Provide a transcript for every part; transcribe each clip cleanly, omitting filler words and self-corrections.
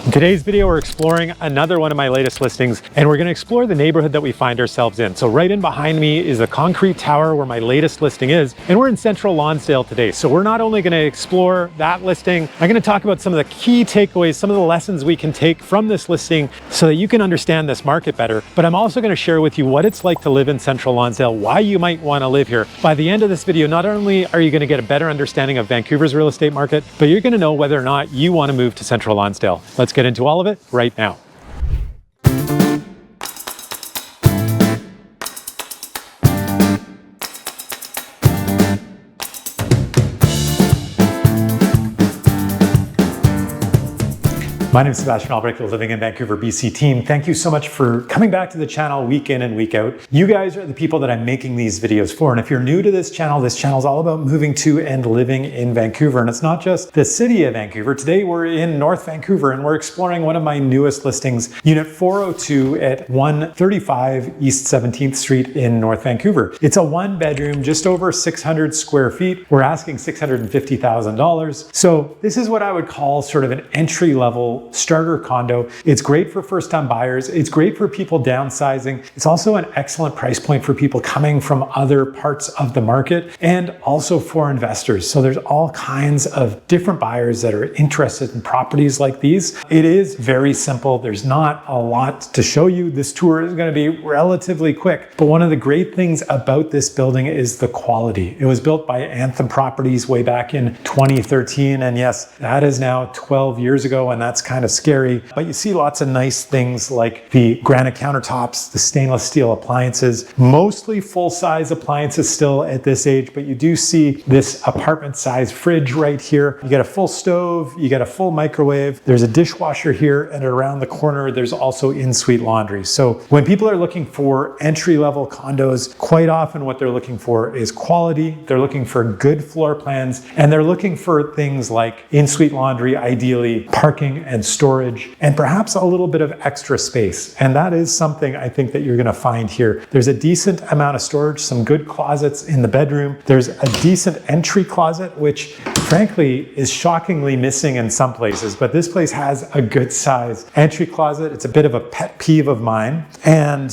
In today's video, we're exploring another one of my latest listings, and we're going to explore the neighborhood that we find ourselves in. So right in behind me is the concrete tower where my latest listing is, and we're in Central Lonsdale today. So we're not only going to explore that listing, I'm going to talk about some of the key takeaways, some of the lessons we can take from this listing so that you can understand this market better. But I'm also going to share with you what it's like to live in Central Lonsdale, why you might want to live here. By the end of this video, not only are you going to get a better understanding of Vancouver's real estate market, but you're going to know whether or not you want to move to Central Lonsdale. Let's get into all of it right now. My name is Sebastian Albrecht, the Living in Vancouver, BC team. Thank you so much for coming back to the channel week in and week out. You guys are the people that I'm making these videos for. And if you're new to this channel is all about moving to and living in Vancouver. And it's not just the city of Vancouver. Today we're in North Vancouver and we're exploring one of my newest listings, Unit 402 at 135 East 17th Street in North Vancouver. It's a one bedroom, just over 600 square feet. We're asking $650,000. So this is what I would call sort of an entry level starter condo. It's great for first-time buyers. It's great for people downsizing. It's also an excellent price point for people coming from other parts of the market and also for investors. So there's all kinds of different buyers that are interested in properties like these. It is very simple. There's not a lot to show you. This tour is going to be relatively quick. But one of the great things about this building is the quality. It was built by Anthem Properties way back in 2013. And yes, that is now 12 years ago, and that's kind of scary, but you see lots of nice things like the granite countertops, the stainless steel appliances, mostly full-size appliances still at this age, but you do see this apartment-sized fridge right here. You get a full stove, you get a full microwave, there's a dishwasher here, and around the corner there's also in-suite laundry. So when people are looking for entry-level condos, quite often what they're looking for is quality, they're looking for good floor plans, and they're looking for things like in-suite laundry, ideally parking and storage, and perhaps a little bit of extra space. And that is something I think that you're going to find here. There's a decent amount of storage, some good closets in the bedroom. There's a decent entry closet, which frankly is shockingly missing in some places, but this place has a good size entry closet. It's a bit of a pet peeve of mine. And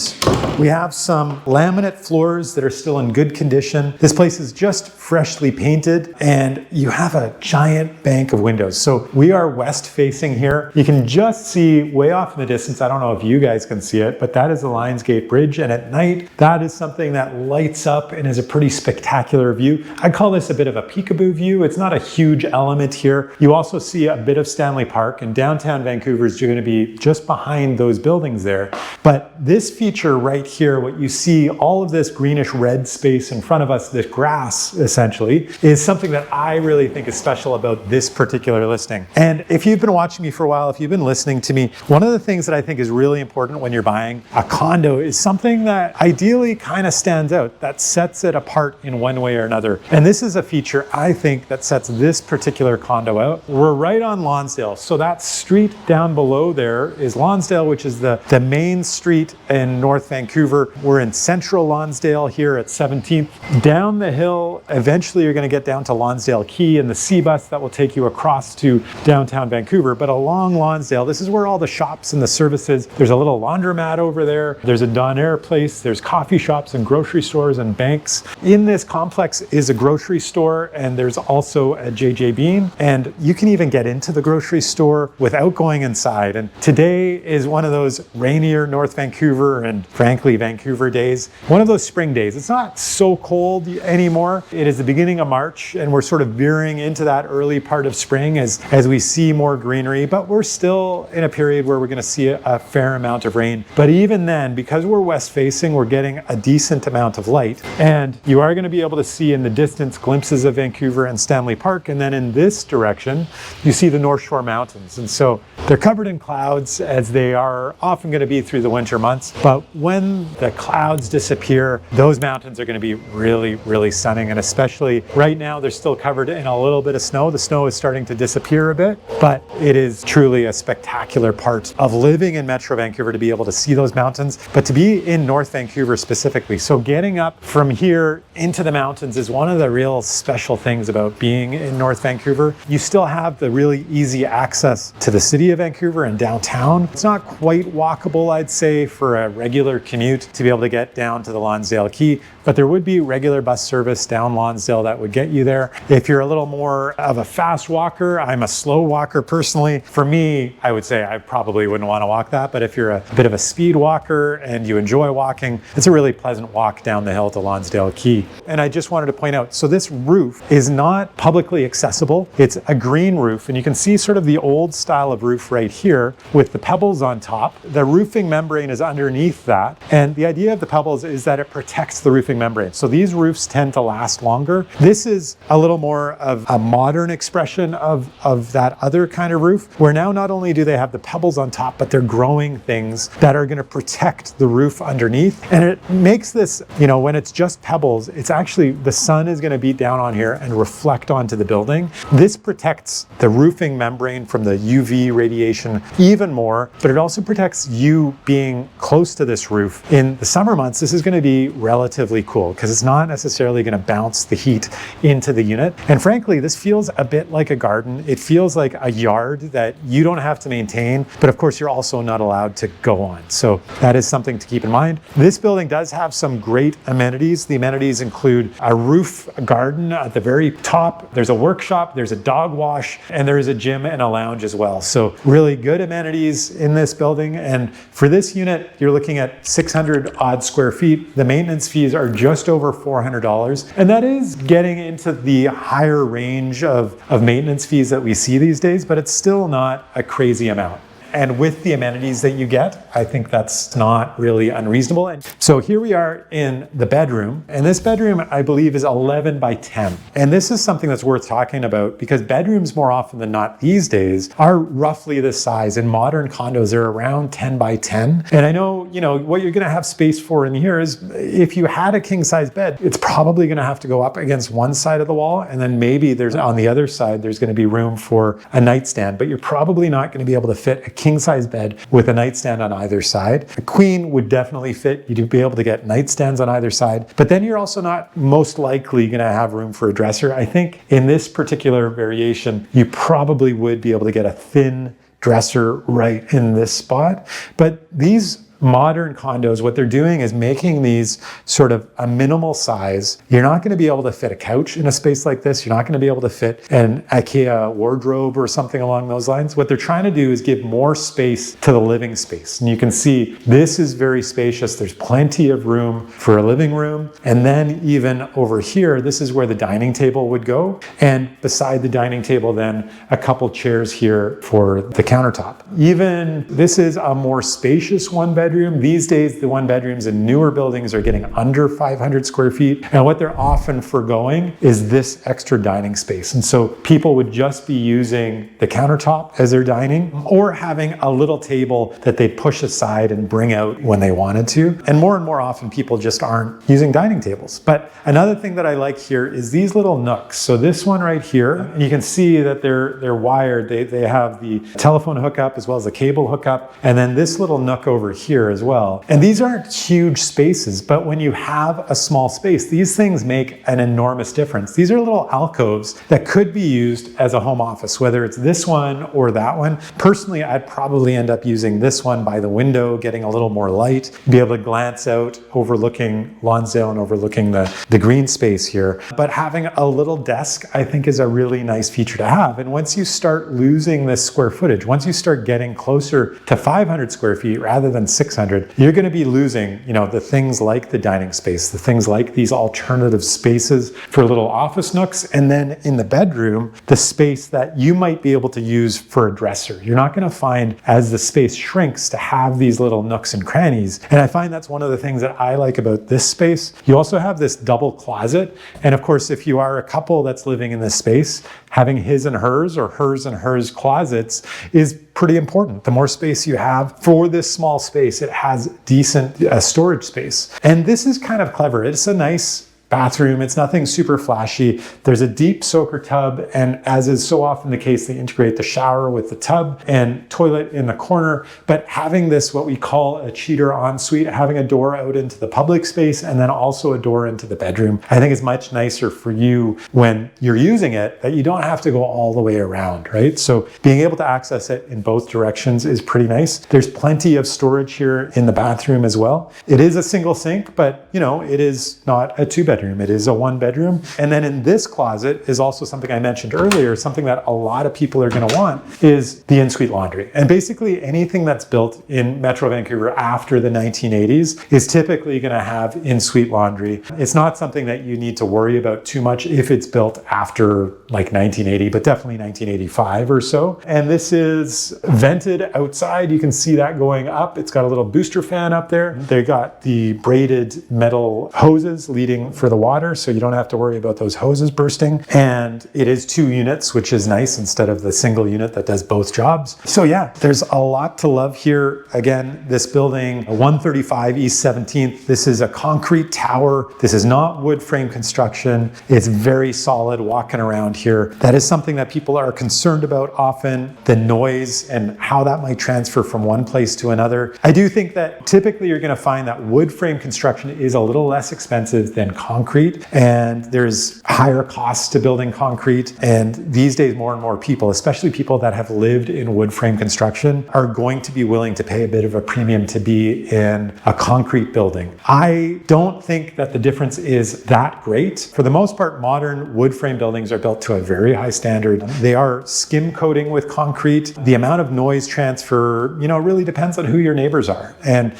we have some laminate floors that are still in good condition. This place is just freshly painted, and you have a giant bank of windows. So we are west facing here. You can just see way off in the distance, I don't know if you guys can see it, but that is the Lionsgate Bridge. And at night, that is something that lights up and is a pretty spectacular view. I call this a bit of a peekaboo view. It's not a huge element here. You also see a bit of Stanley Park, and downtown Vancouver is going to be just behind those buildings there. But this feature right here, what you see, all of this greenish red space in front of us, this grass essentially, is something that I really think is special about this particular listing. And if you've been watching me for a while, if you've been listening to me, one of the things that I think is really important when you're buying a condo is something that ideally kind of stands out, that sets it apart in one way or another. And this is a feature I think that sets this particular condo out. We're right on Lonsdale. So that street down below there is Lonsdale, which is the main street in North Vancouver. We're in Central Lonsdale here at 17th. Down the hill, eventually you're going to get down to Lonsdale Quay and the C bus that will take you across to downtown Vancouver. But along Lonsdale, this is where all the shops and the services, there's a little laundromat over there, there's a Donair place, there's coffee shops and grocery stores and banks. In this complex is a grocery store, and there's also a JJ Bean, and you can even get into the grocery store without going inside. And today is one of those rainier North Vancouver and frankly Vancouver days, one of those spring days. It's not so cold anymore. It is the beginning of March, and we're sort of veering into that early part of spring as we see more greenery, but we're still in a period where we're going to see a fair amount of rain. But even then, because we're west facing, we're getting a decent amount of light, and you are going to be able to see in the distance glimpses of Vancouver and Stanley Park. And then in this direction, you see the North Shore Mountains. And so they're covered in clouds, as they are often going to be through the winter months. But when the clouds disappear, those mountains are going to be really, really stunning. And especially especially right now. They're still covered in a little bit of snow. The snow is starting to disappear a bit, but it is truly a spectacular part of living in Metro Vancouver to be able to see those mountains, but to be in North Vancouver specifically. So getting up from here into the mountains is one of the real special things about being in North Vancouver. You still have the really easy access to the city of Vancouver and downtown. It's not quite walkable, I'd say, for a regular commute to be able to get down to the Lonsdale Quay, but there would be regular bus service down Lonsdale that would get you there. If you're a little more of a fast walker, I'm a slow walker personally. For me, I would say I probably wouldn't want to walk that, but if you're a bit of a speed walker and you enjoy walking, it's a really pleasant walk down the hill to Lonsdale Quay. And I just wanted to point out, so this roof is not publicly accessible. It's a green roof, and you can see sort of the old style of roof right here with the pebbles on top. The roofing membrane is underneath that, and the idea of the pebbles is that it protects the roofing membrane. So these roofs tend to last longer. This is a little more of a modern expression of that other kind of roof, where now not only do they have the pebbles on top, but they're growing things that are going to protect the roof underneath. And it makes this, you know, when it's just pebbles, it's actually, the sun is going to beat down on here and reflect onto the building. This protects the roofing membrane from the UV radiation even more, but it also protects you being close to this roof. In the summer months, this is going to be relatively cool because it's not necessarily going to bounce the heat into the unit. And frankly, this feels a bit like a garden. It feels like a yard that you don't have to maintain, but of course you're also not allowed to go on. So that is something to keep in mind. This building does have some great amenities. The amenities include a roof garden at the very top. There's a workshop, there's a dog wash, and there is a gym and a lounge as well. So really good amenities in this building. And for this unit, you're looking at 600 odd square feet. The maintenance fees are just over $400. And that is getting into the higher range of maintenance fees that we see these days, but it's still not a crazy amount. And with the amenities that you get, I think that's not really unreasonable. And so here we are in the bedroom, and this bedroom, I believe, is 11 by 10. And this is something that's worth talking about because bedrooms more often than not these days are roughly this size. In modern condos, they're around 10 by 10. And I know, you know, what you're gonna have space for in here is if you had a king size bed, it's probably gonna have to go up against one side of the wall, and then maybe there's on the other side, there's gonna be room for a nightstand, but you're probably not gonna be able to fit a king size bed with a nightstand on either side. A queen would definitely fit. You'd be able to get nightstands on either side, but then you're also not most likely going to have room for a dresser. I think in this particular variation, you probably would be able to get a thin dresser right in this spot. But these modern condos, what they're doing is making these sort of a minimal size. You're not going to be able to fit a couch in a space like this. You're not going to be able to fit an IKEA wardrobe or something along those lines. What they're trying to do is give more space to the living space. And you can see this is very spacious. There's plenty of room for a living room. And then even over here, this is where the dining table would go. And beside the dining table, then a couple chairs here for the countertop. Even this is a more spacious one bedroom. These days, the one bedrooms in newer buildings are getting under 500 square feet. And what they're often forgoing is this extra dining space. And so people would just be using the countertop as their dining or having a little table that they push aside and bring out when they wanted to. And more often people just aren't using dining tables. But another thing that I like here is these little nooks. So this one right here, you can see that they're wired. They have the telephone hookup as well as the cable hookup. And then this little nook over here as well. And these aren't huge spaces, but when you have a small space, these things make an enormous difference. These are little alcoves that could be used as a home office, whether it's this one or that one. Personally, I'd probably end up using this one by the window, getting a little more light, be able to glance out overlooking Lonsdale and overlooking the green space here. But having a little desk, I think, is a really nice feature to have. And once you start losing this square footage, once you start getting closer to 500 square feet rather than 600, you're going to be losing, you know, the things like the dining space, the things like these alternative spaces for little office nooks, and then in the bedroom, the space that you might be able to use for a dresser. You're not going to find, as the space shrinks, to have these little nooks and crannies. And I find that's one of the things that I like about this space. You also have this double closet. And of course, if you are a couple that's living in this space, having his and hers or hers and hers closets is pretty important. The more space you have for this small space, it has decent storage space. And this is kind of clever. It's a nice bathroom. It's nothing super flashy. There's a deep soaker tub, and as is so often the case, they integrate the shower with the tub and toilet in the corner. But having this, what we call a cheater ensuite, having a door out into the public space and then also a door into the bedroom, I think is much nicer for you when you're using it, that you don't have to go all the way around, right? So being able to access it in both directions is pretty nice. There's plenty of storage here in the bathroom as well. It is a single sink, but it is not a 2-bedroom. It is a 1-bedroom. And then in this closet is also something I mentioned earlier, something that a lot of people are going to want is the in-suite laundry. And basically anything that's built in Metro Vancouver after the 1980s is typically going to have in-suite laundry. It's not something that you need to worry about too much if it's built after like 1980, but definitely 1985 or so. And this is vented outside. You can see that going up. It's got a little booster fan up there. They got the braided metal hoses leading for the water, so you don't have to worry about those hoses bursting. And it is 2 units, which is nice instead of the single unit that does both jobs. So yeah, there's a lot to love here. Again, this building, 135 East 17th, this is a concrete tower. This is not wood frame construction. It's very solid walking around here. That is something that people are concerned about often, the noise and how that might transfer from one place to another. I do think that typically you're going to find that wood frame construction is a little less expensive than concrete, and there's higher costs to building concrete. And these days, more and more people, especially people that have lived in wood frame construction, are going to be willing to pay a bit of a premium to be in a concrete building. I don't think that the difference is that great. For the most part, modern wood frame buildings are built to a very high standard. They are skim coating with concrete. The amount of noise transfer, really depends on who your neighbors are. And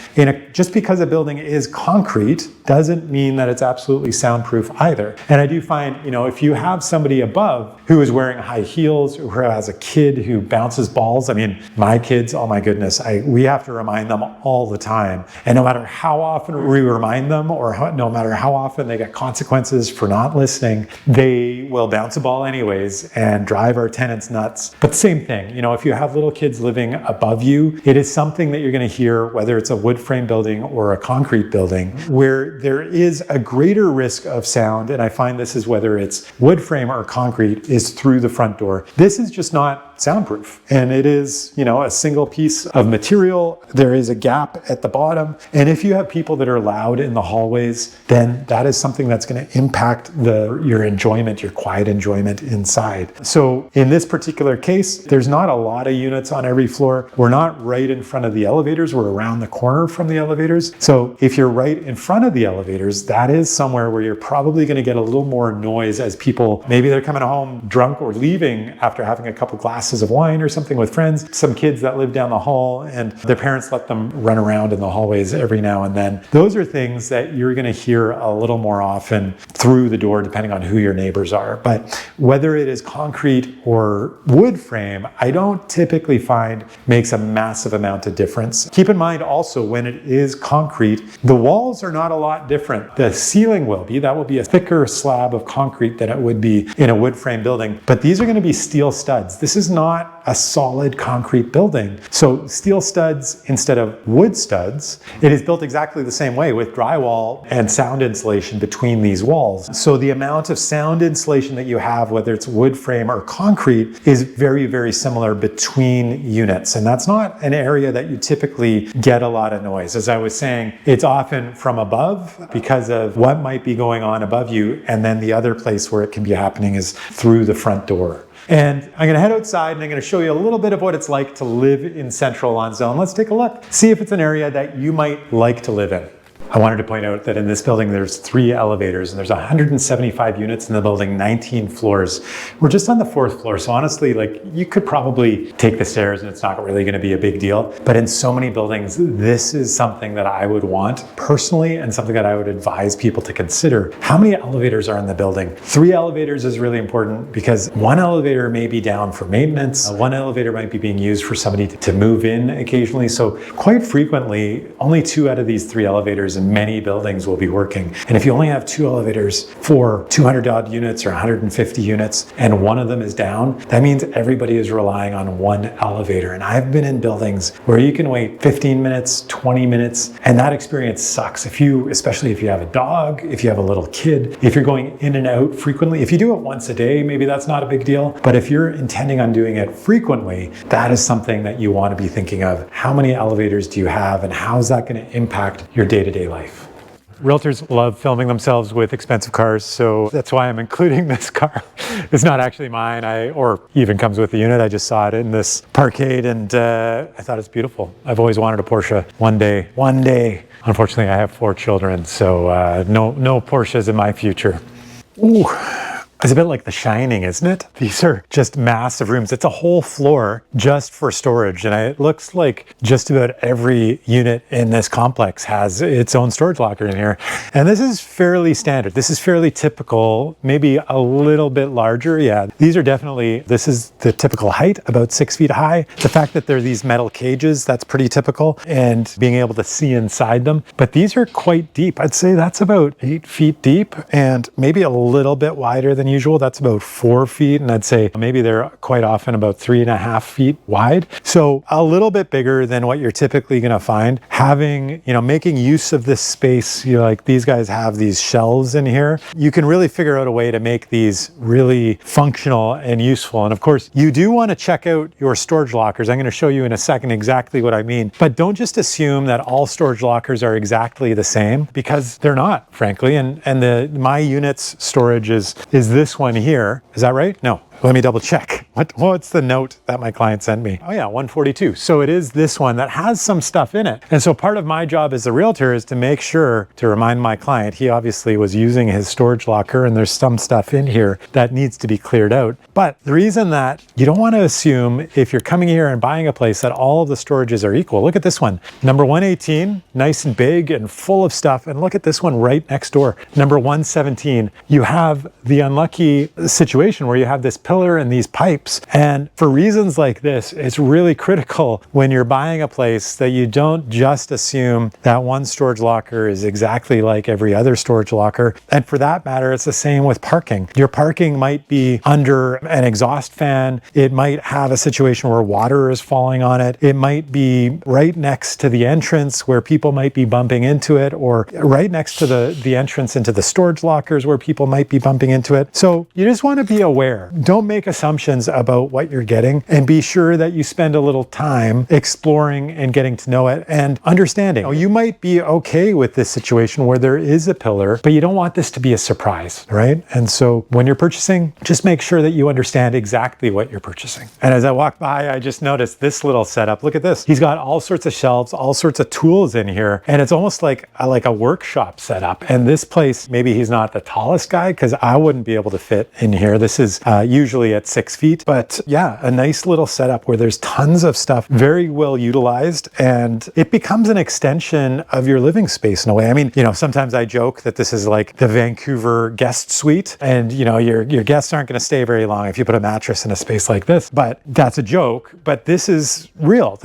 just because a building is concrete doesn't mean that it's absolutely soundproof either. And I do find, if you have somebody above who is wearing high heels, who has a kid who bounces balls, my kids, oh my goodness, we have to remind them all the time. And no matter how often we remind them, or no matter how often they get consequences for not listening, they will bounce a ball anyways and drive our tenants nuts. But same thing, if you have little kids living above you, it is something that you're going to hear, whether it's a wood frame building or a concrete building, where there is a greater risk of sound. And I find this is whether it's wood frame or concrete, is through the front door. This is just not soundproof. And it is, a single piece of material. There is a gap at the bottom. And if you have people that are loud in the hallways, then that is something that's going to impact your enjoyment, your quiet enjoyment inside. So in this particular case, there's not a lot of units on every floor. We're not right in front of the elevators. We're around the corner from the elevators. So if you're right in front of the elevators, that is somewhere where you're probably going to get a little more noise as people, maybe they're coming home drunk or leaving after having a couple glasses of wine or something with friends. Some kids that live down the hall and their parents let them run around in the hallways every now and then. Those are things that you're going to hear a little more often through the door, depending on who your neighbors are. But whether it is concrete or wood frame, I don't typically find makes a massive amount of difference. Keep in mind also, when it is concrete, the walls are not a lot different. The ceiling will be, that will be a thicker slab of concrete than it would be in a wood frame building. But these are going to be steel studs. This is not a solid concrete building. So steel studs instead of wood studs. It is built exactly the same way with drywall and sound insulation between these walls. So the amount of sound insulation that you have, whether it's wood frame or concrete, is very, very similar between units. And that's not an area that you typically get a lot of noise. As I was saying, it's often from above because of what might be going on above you. And then the other place where it can be happening is through the front door. And I'm going to head outside and I'm going to show you a little bit of what it's like to live in Central Lonsdale. And let's take a look, see if it's an area that you might like to live in. I wanted to point out that in this building, there's 3 elevators and there's 175 units in the building, 19 floors. We're just on the 4th floor. So honestly, you could probably take the stairs and it's not really going to be a big deal. But in so many buildings, this is something that I would want personally and something that I would advise people to consider. How many elevators are in the building? 3 elevators is really important because 1 elevator may be down for maintenance. 1 elevator might be being used for somebody to move in occasionally. So quite frequently, only 2 out of these 3 elevators in many buildings will be working. And if you only have 2 elevators for 200 odd units or 150 units, and one of them is down, that means everybody is relying on one elevator. And I've been in buildings where you can wait 15 minutes, 20 minutes, and that experience sucks. Especially if you have a dog, if you have a little kid, if you're going in and out frequently. If you do it once a day, maybe that's not a big deal. But if you're intending on doing it frequently, that is something that you want to be thinking of. How many elevators do you have, and how is that going to impact your day-to-day life? Realtors love filming themselves with expensive cars, so that's why I'm including this car. It's not actually mine, or even comes with the unit. I just saw it in this parkade, and I thought it's beautiful. I've always wanted a Porsche one day. Unfortunately, I have 4 children, so no Porsches in my future. Ooh. It's a bit like The Shining, isn't it? These are just massive rooms. It's a whole floor just for storage. And it looks like just about every unit in this complex has its own storage locker in here. And this is fairly standard. This is fairly typical, maybe a little bit larger. Yeah, this is the typical height, about 6 feet high. The fact that there are these metal cages, that's pretty typical, and being able to see inside them. But these are quite deep. I'd say that's about 8 feet deep and maybe a little bit wider than usual. That's about 4 feet, and I'd say maybe they're quite often about 3.5 feet wide. So a little bit bigger than what you're typically going to find. Making use of this space, like these guys have these shelves in here. You can really figure out a way to make these really functional and useful. And of course, you do want to check out your storage lockers. I'm going to show you in a second exactly what I mean. But don't just assume that all storage lockers are exactly the same, because they're not, frankly. And my unit's storage is this one here. Is that right? No. Let me double check. What's the note that my client sent me? Oh yeah, 142. So it is this one that has some stuff in it. And so part of my job as a realtor is to make sure to remind my client, he obviously was using his storage locker and there's some stuff in here that needs to be cleared out. But the reason that you don't want to assume, if you're coming here and buying a place, that all of the storages are equal. Look at this one. Number 118, nice and big and full of stuff. And look at this one right next door. Number 117, you have the unlucky situation where you have this pillar and these pipes. And for reasons like this, it's really critical when you're buying a place that you don't just assume that one storage locker is exactly like every other storage locker. And for that matter, it's the same with parking. Your parking might be under an exhaust fan. It might have a situation where water is falling on it. It might be right next to the entrance where people might be bumping into it, or right next to the entrance into the storage lockers where people might be bumping into it. So you just want to be aware. Don't make assumptions about what you're getting, and be sure that you spend a little time exploring and getting to know it and understanding. You might be okay with this situation where there is a pillar, but you don't want this to be a surprise, right? And so when you're purchasing, just make sure that you understand exactly what you're purchasing. And as I walk by, I just noticed this little setup. Look at this. He's got all sorts of shelves, all sorts of tools in here, and it's almost like a workshop setup. And this place, maybe he's not the tallest guy, because I wouldn't be able to fit in here. This is usually at 6 feet, but yeah, a nice little setup where there's tons of stuff, very well utilized, and it becomes an extension of your living space in a way. I mean, sometimes I joke that this is like the Vancouver guest suite, and your guests aren't going to stay very long if you put a mattress in a space like this, but that's a joke. But this is real.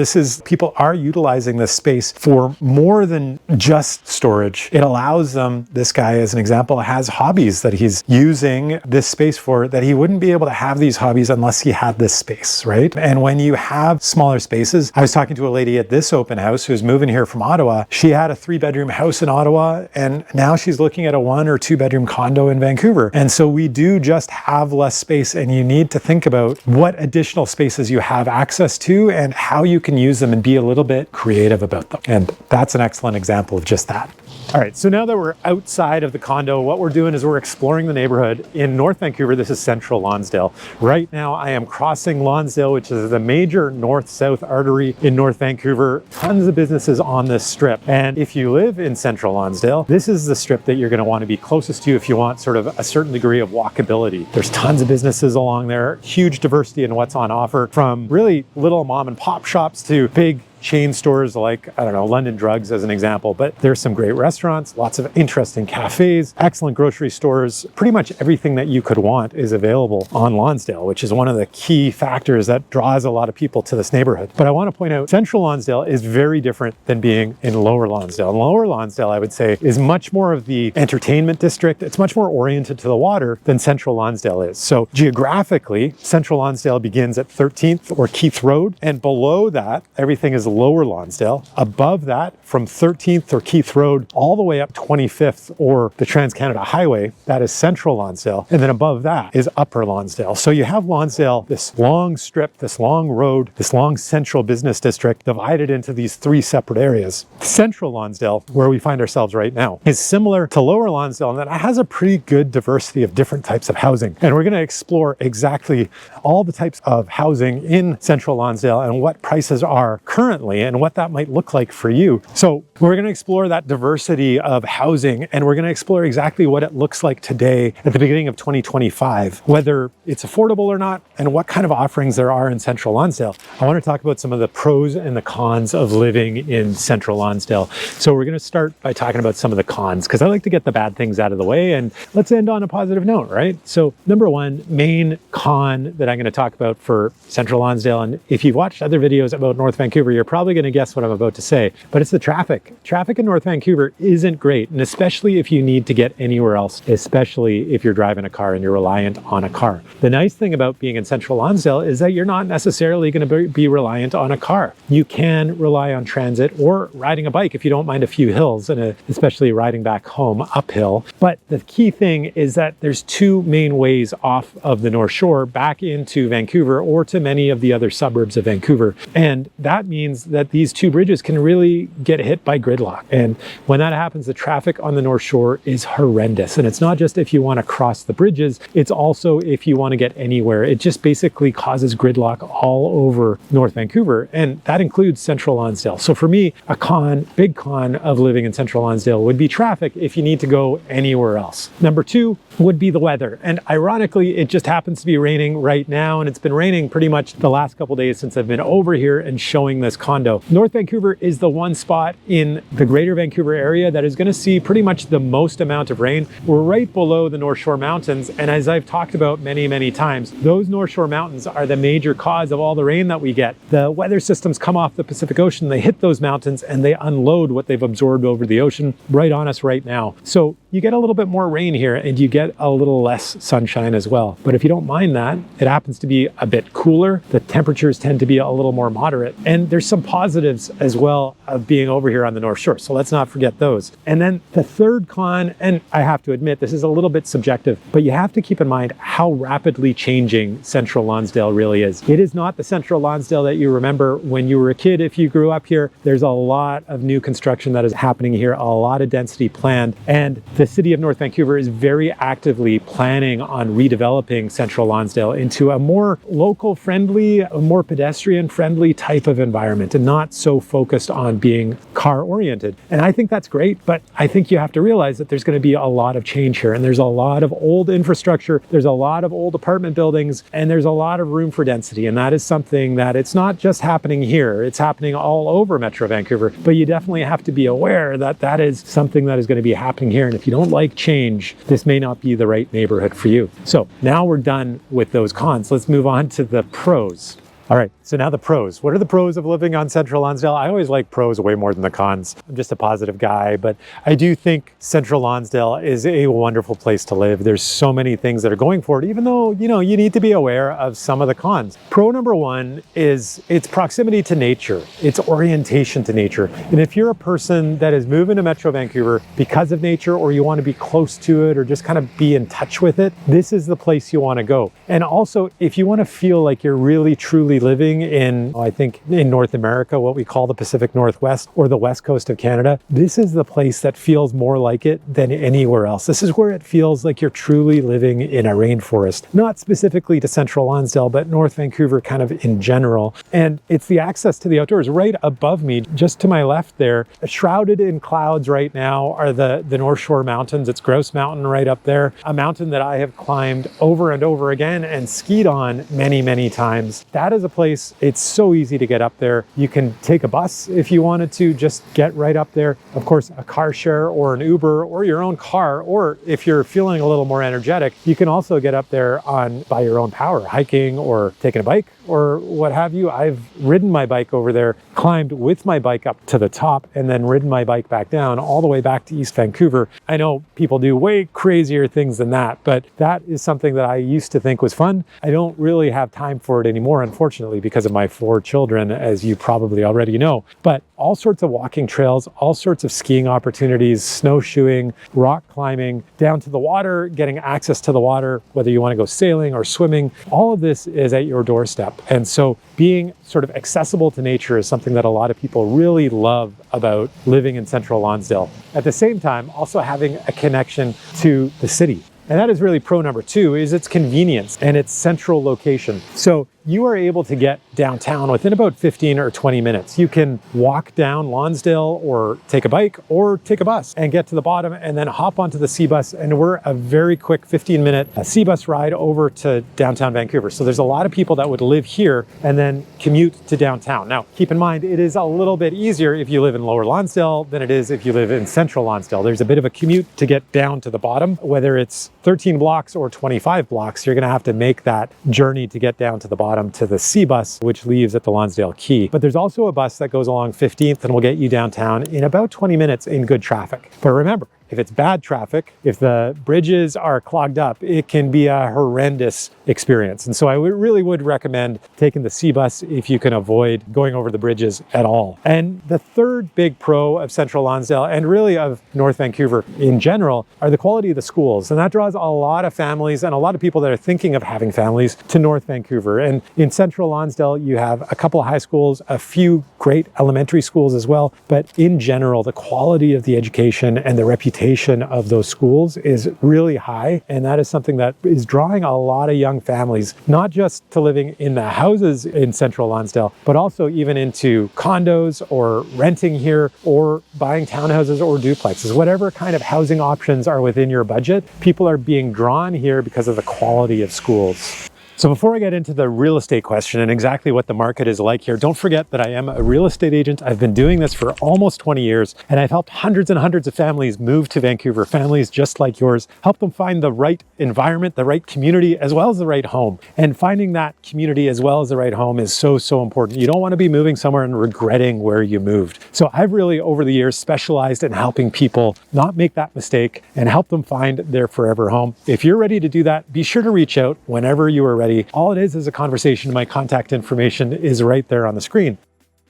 People are utilizing this space for more than just storage. It allows them, this guy as an example, has hobbies that he's using this space for, that he wouldn't be able to have these hobbies unless he had this space, right? And when you have smaller spaces, I was talking to a lady at this open house who's moving here from Ottawa. She had a 3-bedroom house in Ottawa, and now she's looking at a 1 or 2-bedroom condo in Vancouver. And so we do just have less space, and you need to think about what additional spaces you have access to and how you can use them and be a little bit creative about them. And that's an excellent example of just that. All right, so now that we're outside of the condo, what we're doing is we're exploring the neighborhood in North Vancouver. This is Central Lonsdale. Right now, I am crossing Lonsdale, which is the major north-south artery in North Vancouver. Tons of businesses on this strip. And if you live in Central Lonsdale, this is the strip that you're going to want to be closest to if you want sort of a certain degree of walkability. There's tons of businesses along there, huge diversity in what's on offer, from really little mom and pop shops to big chain stores like, I don't know, London Drugs as an example, but there's some great restaurants, lots of interesting cafes, excellent grocery stores. Pretty much everything that you could want is available on Lonsdale, which is one of the key factors that draws a lot of people to this neighborhood. But I want to point out, Central Lonsdale is very different than being in Lower Lonsdale. And Lower Lonsdale, I would say, is much more of the entertainment district. It's much more oriented to the water than Central Lonsdale is. So geographically, Central Lonsdale begins at 13th or Keith Road, and below that, everything is Lower Lonsdale. Above that, from 13th or Keith Road all the way up 25th or the Trans-Canada Highway, that is Central Lonsdale. And then above that is Upper Lonsdale. So you have Lonsdale, this long strip, this long road, this long central business district divided into these three separate areas. Central Lonsdale, where we find ourselves right now, is similar to Lower Lonsdale in that it has a pretty good diversity of different types of housing. And we're going to explore exactly all the types of housing in Central Lonsdale and what prices are currently and what that might look like for you. So we're going to explore that diversity of housing, and we're going to explore exactly what it looks like today at the beginning of 2025, whether it's affordable or not, and what kind of offerings there are in Central Lonsdale. I want to talk about some of the pros and the cons of living in Central Lonsdale. So we're going to start by talking about some of the cons, because I like to get the bad things out of the way, and let's end on a positive note, right? So number one main con that I'm going to talk about for Central Lonsdale, and if you've watched other videos about North Vancouver, you're probably going to guess what I'm about to say, but it's the traffic. Traffic in North Vancouver isn't great, and especially if you need to get anywhere else, especially if you're driving a car and you're reliant on a car. The nice thing about being in Central Lonsdale is that you're not necessarily going to be reliant on a car. You can rely on transit or riding a bike if you don't mind a few hills, and especially riding back home uphill. But the key thing is that there's two main ways off of the North Shore back into Vancouver or to many of the other suburbs of Vancouver. And that means that these two bridges can really get hit by gridlock. And when that happens, the traffic on the North Shore is horrendous. And it's not just if you want to cross the bridges, it's also if you want to get anywhere. It just basically causes gridlock all over North Vancouver, and that includes Central Lonsdale. So for me, a big con of living in Central Lonsdale would be traffic if you need to go anywhere else. Number two would be the weather. And ironically, it just happens to be raining right now, and it's been raining pretty much the last couple days since I've been over here and showing this condo. North Vancouver is the one spot in the greater Vancouver area that is going to see pretty much the most amount of rain. We're right below the North Shore Mountains, and as I've talked about many times, those North Shore Mountains are the major cause of all the rain that we get. The weather systems come off the Pacific Ocean, they hit those mountains, and they unload what they've absorbed over the ocean right on us right now. So you get a little bit more rain here, and you get a little less sunshine as well. But if you don't mind that, it happens to be a bit cooler. The temperatures tend to be a little more moderate. And there's some positives as well of being over here on the North Shore. So let's not forget those. And then the third con, and I have to admit, this is a little bit subjective, but you have to keep in mind how rapidly changing Central Lonsdale really is. It is not the Central Lonsdale that you remember when you were a kid. If you grew up here, there's a lot of new construction that is happening here, a lot of density planned. And the city of North Vancouver is very actively planning on redeveloping Central Lonsdale into a more local friendly, a more pedestrian friendly type of environment, and not so focused on being car oriented. And I think that's great, but I think you have to realize that there's going to be a lot of change here, and there's a lot of old infrastructure, there's a lot of old apartment buildings, and there's a lot of room for density. And that is something that it's not just happening here, it's happening all over Metro Vancouver, but you definitely have to be aware that that is something that is going to be happening here. And if you don't like change, this may not be the right neighborhood for you. So now we're done with those cons. Let's move on to the pros. All right, so now the pros. What are the pros of living on Central Lonsdale? I always like pros way more than the cons. I'm just a positive guy, but I do think Central Lonsdale is a wonderful place to live. There's so many things that are going for it, even though, you need to be aware of some of the cons. Pro number one is its proximity to nature, its orientation to nature. And if you're a person that is moving to Metro Vancouver because of nature, or you want to be close to it, or just kind of be in touch with it, this is the place you want to go. And also, if you want to feel like you're really, truly living in, I think, in North America, what we call the Pacific Northwest or the West Coast of Canada, this is the place that feels more like it than anywhere else. This is where it feels like you're truly living in a rainforest, not specifically to Central Lonsdale, but North Vancouver kind of in general. And it's the access to the outdoors. Right above me, just to my left there, shrouded in clouds right now, are the North Shore Mountains. It's Grouse Mountain right up there, a mountain that I have climbed over and over again and skied on many times. That is a the place. It's so easy to get up there. You can take a bus if you wanted to, just get right up there. Of course, a car share or an Uber or your own car, or if you're feeling a little more energetic, you can also get up there by your own power, hiking or taking a bike or what have you. I've ridden my bike over there, climbed with my bike up to the top, and then ridden my bike back down all the way back to East Vancouver. I know people do way crazier things than that, but that is something that I used to think was fun. I don't really have time for it anymore, unfortunately, because of my 4 children, as you probably already know. But all sorts of walking trails, all sorts of skiing opportunities, snowshoeing, rock climbing, down to the water, getting access to the water, whether you want to go sailing or swimming, all of this is at your doorstep. And so being sort of accessible to nature is something that a lot of people really love about living in Central Lonsdale. At the same time, also having a connection to the city. And that is really pro number 2, is its convenience and its central location. So you are able to get downtown within about 15 or 20 minutes. You can walk down Lonsdale or take a bike or take a bus and get to the bottom and then hop onto the C-bus, and we're a very quick 15-minute C-bus ride over to downtown Vancouver. So there's a lot of people that would live here and then commute to downtown. Now, keep in mind, it is a little bit easier if you live in Lower Lonsdale than it is if you live in Central Lonsdale. There's a bit of a commute to get down to the bottom. Whether it's 13 blocks or 25 blocks, you're gonna have to make that journey to get down to the bottom to the C-bus, which leaves at the Lonsdale Quay. But there's also a bus that goes along 15th and will get you downtown in about 20 minutes in good traffic. But remember, if it's bad traffic, if the bridges are clogged up, it can be a horrendous experience. And so I really would recommend taking the C-bus if you can avoid going over the bridges at all. And the third big pro of Central Lonsdale, and really of North Vancouver in general, are the quality of the schools. And that draws a lot of families and a lot of people that are thinking of having families to North Vancouver. And in Central Lonsdale, you have a couple of high schools, a few great elementary schools as well. But in general, the quality of the education and the reputation of those schools is really high, and that is something that is drawing a lot of young families, not just to living in the houses in Central Lonsdale, but also even into condos or renting here or buying townhouses or duplexes. Whatever kind of housing options are within your budget, people are being drawn here because of the quality of schools. So before I get into the real estate question and exactly what the market is like here, don't forget that I am a real estate agent. I've been doing this for almost 20 years, and I've helped hundreds and hundreds of families move to Vancouver, families just like yours, help them find the right environment, the right community, as well as the right home. And finding that community as well as the right home is so, so important. You don't want to be moving somewhere and regretting where you moved. So I've really, over the years, specialized in helping people not make that mistake and help them find their forever home. If you're ready to do that, be sure to reach out whenever you are ready. All it is a conversation. My contact information is right there on the screen.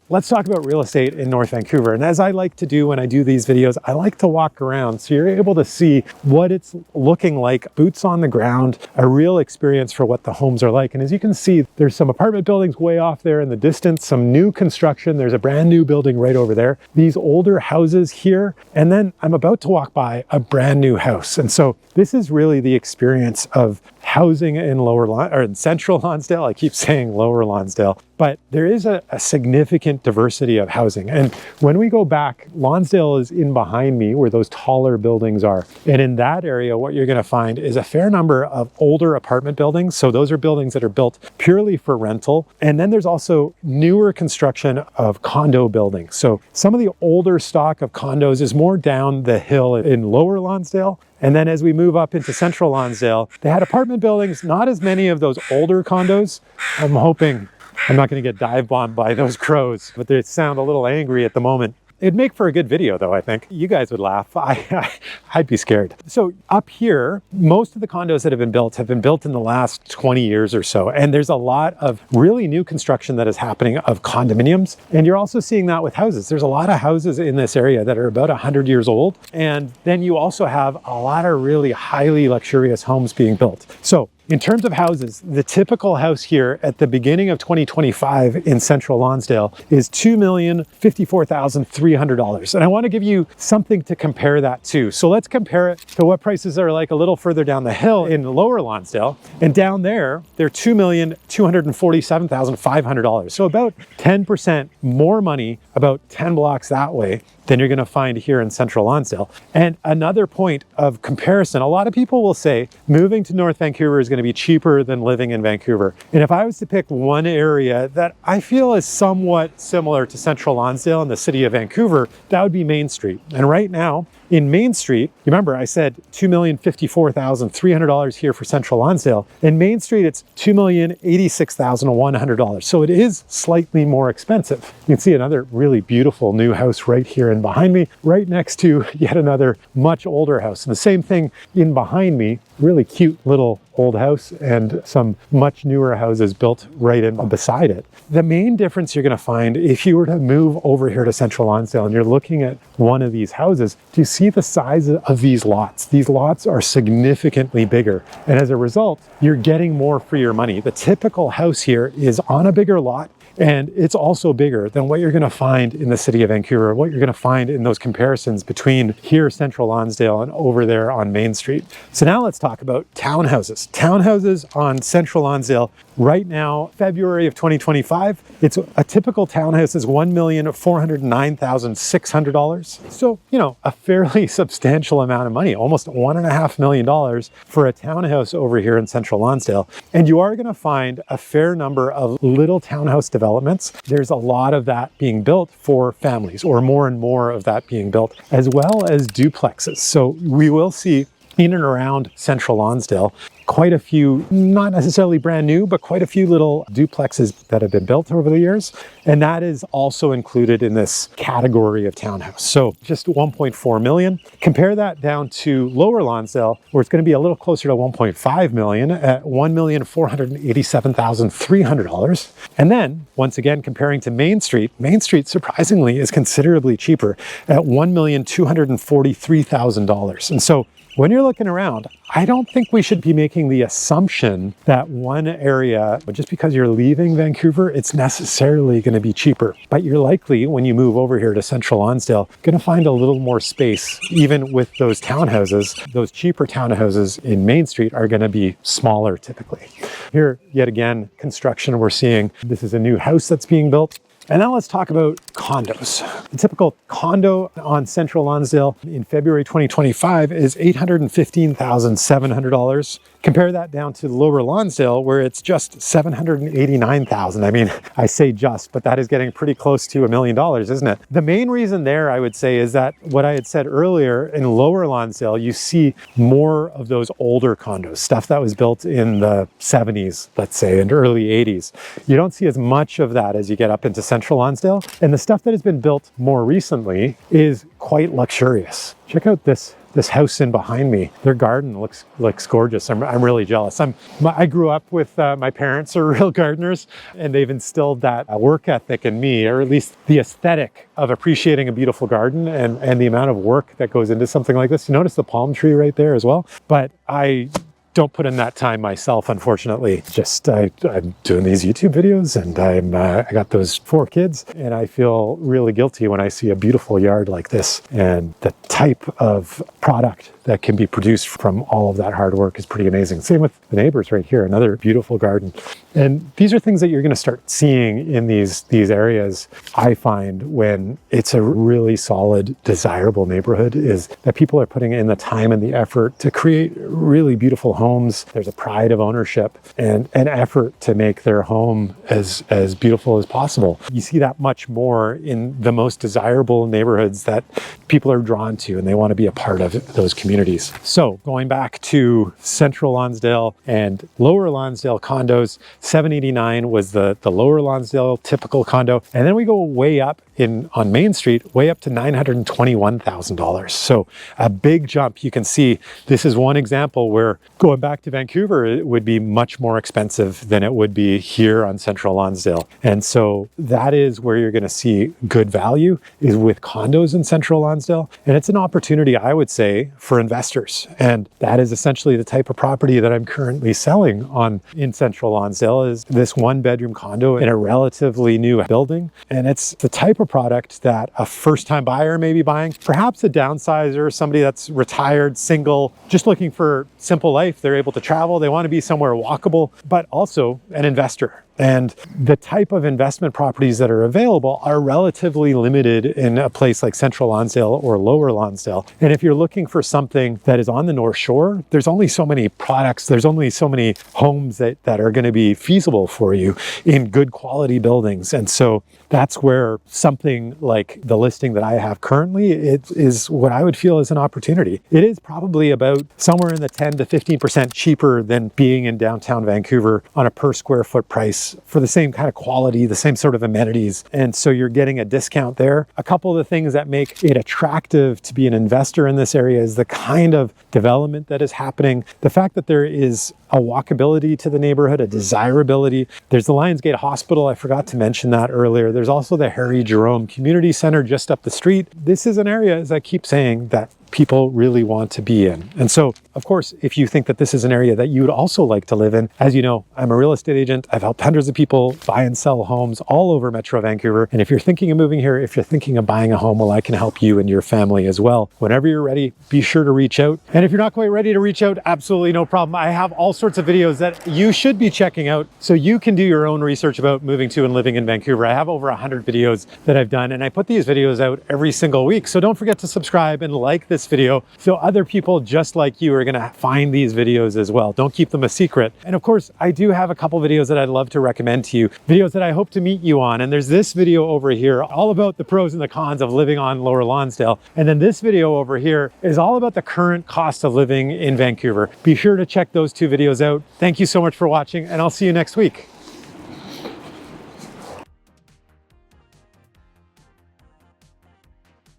Let's talk about real estate in North Vancouver. And as I like to do when I do these videos, I like to walk around so you're able to see what it's looking like, boots on the ground, a real experience for what the homes are like. And as you can see, there's some apartment buildings way off there in the distance, some new construction. There's a brand new building right over there. These older houses here, and then I'm about to walk by a brand new house. And so this is really the experience of housing in in Central Lonsdale. I keep saying Lower Lonsdale, but there is a significant diversity of housing. And when we go back, Lonsdale is in behind me where those taller buildings are. And in that area, what you're going to find is a fair number of older apartment buildings. So those are buildings that are built purely for rental. And then there's also newer construction of condo buildings. So some of the older stock of condos is more down the hill in Lower Lonsdale. And then as we move up into Central Lonsdale, they had apartment buildings, not as many of those older condos. I'm hoping I'm not going to get dive bombed by those crows, but they sound a little angry at the moment. It'd make for a good video though, I think. You guys would laugh. I'd be scared. So up here, most of the condos that have been built in the last 20 years or so. And there's a lot of really new construction that is happening of condominiums. And you're also seeing that with houses. There's a lot of houses in this area that are about 100 years old. And then you also have a lot of really highly luxurious homes being built. So in terms of houses, the typical house here at the beginning of 2025 in Central Lonsdale is $2,054,300. And I want to give you something to compare that to. So let's compare it to what prices are like a little further down the hill in Lower Lonsdale. And down there, they're $2,247,500. So about 10% more money, about 10 blocks that way, than you're going to find here in Central Lonsdale. And another point of comparison, a lot of people will say moving to North Vancouver is going going to be cheaper than living in Vancouver. And if I was to pick one area that I feel is somewhat similar to Central Lonsdale in the city of Vancouver, that would be Main Street. And right now, in Main Street, remember I said $2,054,300 here for Central Lonsdale. In Main Street, it's $2,086,100. So it is slightly more expensive. You can see another really beautiful new house right here and behind me, right next to yet another much older house. And the same thing in behind me, really cute little old house and some much newer houses built right in beside it. The main difference you're going to find if you were to move over here to Central Lonsdale and you're looking at one of these houses, do you see the size of these lots? These lots are significantly bigger. And as a result, you're getting more for your money. The typical house here is on a bigger lot, and it's also bigger than what you're going to find in the city of Vancouver, what you're going to find in those comparisons between here, Central Lonsdale, and over there on Main Street. So now let's talk about townhouses. Townhouses on Central Lonsdale right now, February of 2025, it's a typical townhouse is $1,409,600. So, you know, a fairly substantial amount of money, almost $1.5 million for a townhouse over here in Central Lonsdale. And you are going to find a fair number of little townhouse developments. There's a lot of that being built for families, or more and more of that being built, as well as duplexes. So we will see in and around Central Lonsdale quite a few, not necessarily brand new, but quite a few little duplexes that have been built over the years. And that is also included in this category of townhouse. So just 1.4 million. Compare that down to Lower Lonsdale, where it's going to be a little closer to 1.5 million at $1,487,300. And then once again, comparing to Main Street surprisingly is considerably cheaper at $1,243,000. And so when you're looking around, I don't think we should be making the assumption that one area, just because you're leaving Vancouver, it's necessarily going to be cheaper. But you're likely, when you move over here to Central Lonsdale, going to find a little more space, even with those townhouses. Those cheaper townhouses in Main Street are going to be smaller typically. Here, yet again, construction we're seeing. This is a new house that's being built. And now let's talk about condos. The typical condo on Central Lonsdale in February 2025 is $815,700. Compare that down to Lower Lonsdale, where it's just $789,000. I mean, I say just, but that is getting pretty close to $1 million, isn't it? The main reason there, I would say, is that what I had said earlier, in Lower Lonsdale, you see more of those older condos, stuff that was built in the 70s, let's say, and early 80s. You don't see as much of that as you get up into Central Lonsdale. And the stuff that has been built more recently is quite luxurious. Check out this house in behind me. Their garden looks gorgeous. I'm really jealous. I grew up with my parents are real gardeners, and they've instilled that work ethic in me, or at least the aesthetic of appreciating a beautiful garden and the amount of work that goes into something like this. You notice the palm tree right there as well. But I don't put in that time myself, unfortunately. Just I'm doing these YouTube videos, and I got those 4 kids, and I feel really guilty when I see a beautiful yard like this. And the type of product that can be produced from all of that hard work is pretty amazing. Same with the neighbors right here, another beautiful garden. And these are things that you're going to start seeing in these areas, I find, when it's a really solid, desirable neighborhood, is that people are putting in the time and the effort to create really beautiful homes. There's a pride of ownership and an effort to make their home as beautiful as possible. You see that much more in the most desirable neighborhoods that people are drawn to, and they want to be a part of those communities. So going back to Central Lonsdale and Lower Lonsdale condos, $789 was the Lower Lonsdale typical condo. And then we go way up on Main Street, way up to $921,000. So a big jump. You can see this is one example where going back to Vancouver, it would be much more expensive than it would be here on Central Lonsdale. And so that is where you're going to see good value, is with condos in Central Lonsdale. And it's an opportunity, I would say, for investors. And that is essentially the type of property that I'm currently selling in Central Lonsdale, is this 1-bedroom condo in a relatively new building. And it's the type of product that a first-time buyer may be buying, perhaps a downsizer, somebody that's retired, single, just looking for simple life. They're able to travel, they want to be somewhere walkable, but also an investor. And the type of investment properties that are available are relatively limited in a place like Central Lonsdale or Lower Lonsdale. And if you're looking for something that is on the North Shore, there's only so many products, there's only so many homes that are going to be feasible for you in good quality buildings. And so that's where something like the listing that I have currently, it is what I would feel is an opportunity. It is probably about somewhere in the 10 to 15% cheaper than being in downtown Vancouver on a per square foot price for the same kind of quality, the same sort of amenities. And so you're getting a discount there. A couple of the things that make it attractive to be an investor in this area is the kind of development that is happening, the fact that there is a walkability to the neighborhood, a desirability. There's the Lionsgate Hospital, I forgot to mention that earlier. There's also the Harry Jerome Community Center just up the street. This is an area, as I keep saying, that people really want to be in. And so, of course, if you think that this is an area that you would also like to live in, as you know, I'm a real estate agent. I've helped hundreds of people buy and sell homes all over Metro Vancouver. And if you're thinking of moving here, if you're thinking of buying a home, well, I can help you and your family as well. Whenever you're ready, be sure to reach out. And if you're not quite ready to reach out, absolutely no problem. I have all sorts of videos that you should be checking out so you can do your own research about moving to and living in Vancouver. I have over 100 videos that I've done, and I put these videos out every single week. So don't forget to subscribe and like this video so other people just like you are going to find these videos as well. Don't keep them a secret. And of course, I do have a couple videos that I'd love to recommend to you, videos that I hope to meet you on. And there's this video over here all about the pros and the cons of living on Lower Lonsdale. And then this video over here is all about the current cost of living in Vancouver. Be sure to check those two videos out. Thank you so much for watching, and I'll see you next week.